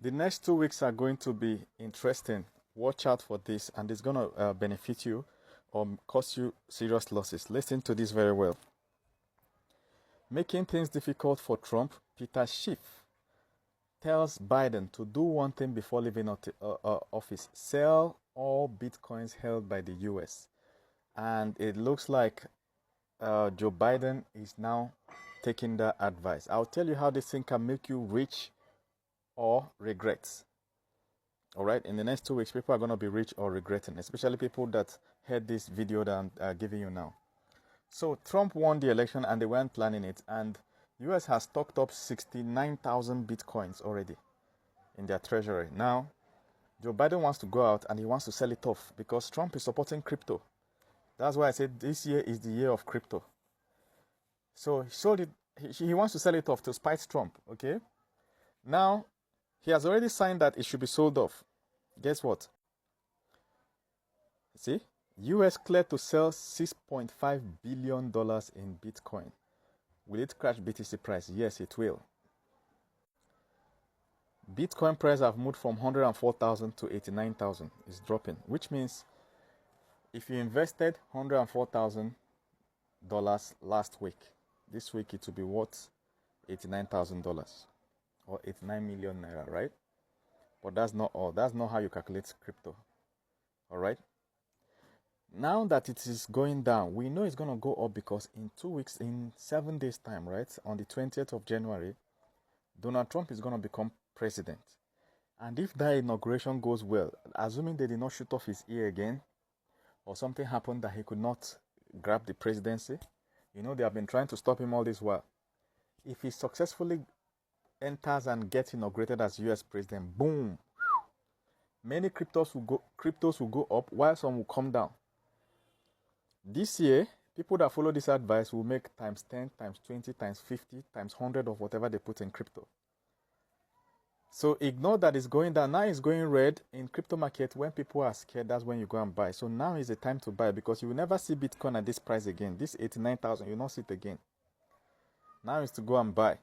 The next 2 weeks are going to be interesting. Watch out for this, and it's going to benefit you or cause you serious losses. Listen to this very well. Making things difficult for Trump, Peter Schiff tells Biden to do one thing before leaving office: sell all bitcoins held by the US. And it looks like Joe Biden is now taking that advice. I'll tell you how this thing can make you rich or regret. All right, in the next 2 weeks, people are going to be rich or regretting, especially people that heard this video that I'm giving you now. So Trump won the election and they weren't planning it, and US has stocked up 69,000 bitcoins already in their treasury. Now, Joe Biden wants to go out and he wants to sell it off because Trump is supporting crypto. That's why I said this year is the year of crypto. So he sold it. He wants to sell it off to spite Trump. Okay. Now, he has already signed that it should be sold off. Guess what? See? US cleared to sell $6.5 billion in Bitcoin. Will it crash BTC price? Yes, it will. Bitcoin price have moved from 104,000 to 89,000. It's dropping, which means if you invested $104,000 last week, this week it will be worth $89,000 or 89 million naira, right? But that's not all. That's not how you calculate crypto. All right. Now that it is going down, we know it's going to go up because in 2 weeks, in 7 days time, right, on the 20th of January, Donald Trump is going to become president. And if that inauguration goes well, assuming they did not shoot off his ear again, or something happened that he could not grab the presidency, you know, they have been trying to stop him all this while. If he successfully enters and gets inaugurated as US president, boom, many cryptos will go up while some will come down. This year, people that follow this advice will make times 10, times 20, times 50, times 100 of whatever they put in crypto. So ignore that it's going down. Now it's going red in crypto market. When people are scared, that's when you go and buy. So now is the time to buy because you will never see Bitcoin at this price again. This 89,000, you will not see it again. Now is to go and buy.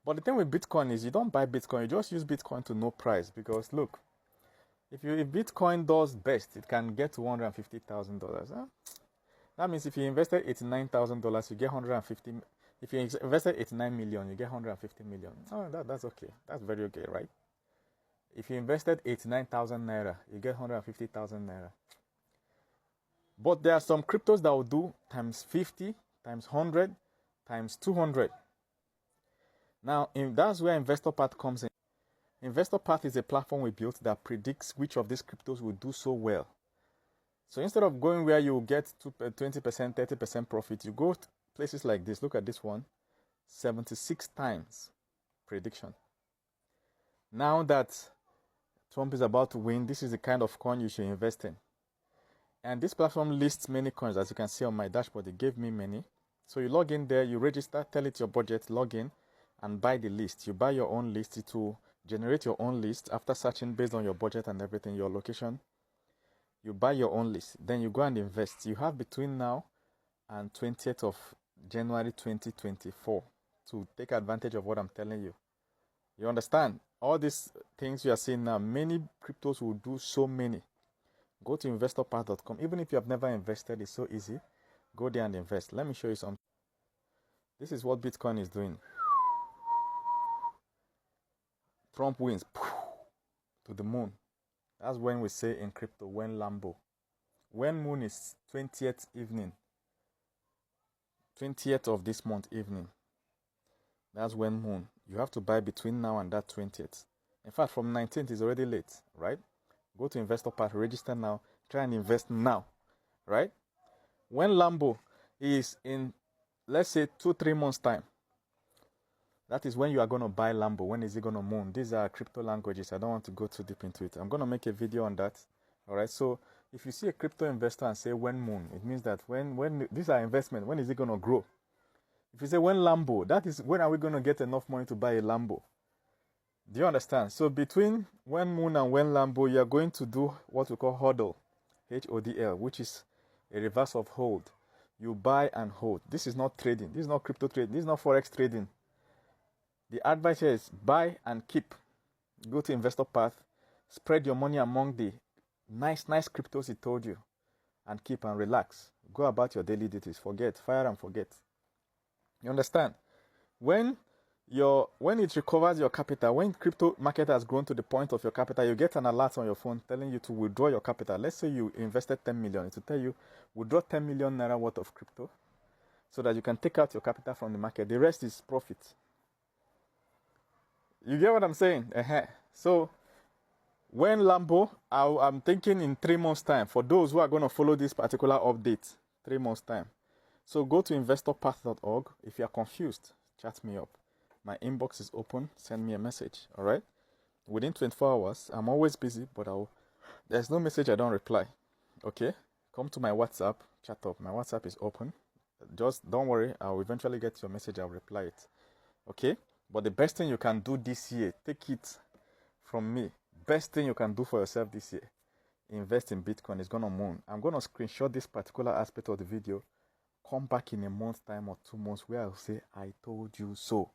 But the thing with Bitcoin is you don't buy Bitcoin. You just use Bitcoin to know price. Because look, if Bitcoin does best, it can get to $150,000. Huh? That means if you invested $89,000, you get 150. If you invested 89 million, you get 150 million. Oh, that's okay. That's very okay, right? If you invested 89,000 naira, you get 150,000 naira. But there are some cryptos that will do times 50, times 100, times 200. Now, that's where Investor Path comes in. Investor Path is a platform we built that predicts which of these cryptos will do so well. So instead of going where you get 20%, 30% profit, you go to places like this. Look at this one. 76 times prediction. Now that Trump is about to win, this is the kind of coin you should invest in. And this platform lists many coins. As you can see on my dashboard, it gave me many. So you log in there, you register, tell it your budget, log in, and buy the list. You buy your own list. It will generate your own list after searching based on your budget and everything, your location. You buy your own list. Then you go and invest. You have between now and 20th of January 2024 to take advantage of what I'm telling you. You understand? All these things you are seeing now, many cryptos will do so many. Go to investorpath.com. Even if you have never invested, it's so easy. Go there and invest. Let me show you something. This is what Bitcoin is doing. Trump wins to the moon. That's when we say in crypto, when Lambo. When moon is 20th evening. 20th of this month evening. That's when moon. You have to buy between now and that 20th. In fact, from 19th is already late, right? Go to Investor Path, register now, try and invest now, right? When Lambo is in, let's say, 2-3 months time, that is when you are going to buy Lambo. When is it going to moon? These are crypto languages. I don't want to go too deep into it. I'm going to make a video on that. All right. So if you see a crypto investor and say when moon, it means that when these are investment, when is it going to grow? If you say when Lambo, that is when are we going to get enough money to buy a Lambo? Do you understand? So between when moon and when Lambo, you are going to do what we call hodl, HODL, which is a reverse of hold. You buy and hold. This is not trading. This is not crypto trading. This is not forex trading. The advice here is buy and keep. Go to Investor Path, spread your money among the nice cryptos he told you, and keep and relax. Go about your daily duties. Forget, fire and forget. You understand? When it recovers your capital, when crypto market has grown to the point of your capital, you get an alert on your phone telling you to withdraw your capital. Let's say you invested 10 million. It will tell you withdraw 10 million naira worth of crypto so that you can take out your capital from the market. The rest is profit. You get what I'm saying? So when Lambo, I'm thinking in 3 months' time, for those who are going to follow this particular update, 3 months' time. So go to investorpath.org. If you are confused, chat me up. My inbox is open. Send me a message. All right? Within 24 hours, I'm always busy, but there's no message I don't reply. Okay? Come to my WhatsApp, chat up. My WhatsApp is open. Just don't worry. I'll eventually get your message. I'll reply it. Okay? But the best thing you can do this year, take it from me. Best thing you can do for yourself this year, invest in Bitcoin. It's gonna moon. I'm gonna screenshot this particular aspect of the video. Come back in a month's time or 2 months where I'll say, I told you so.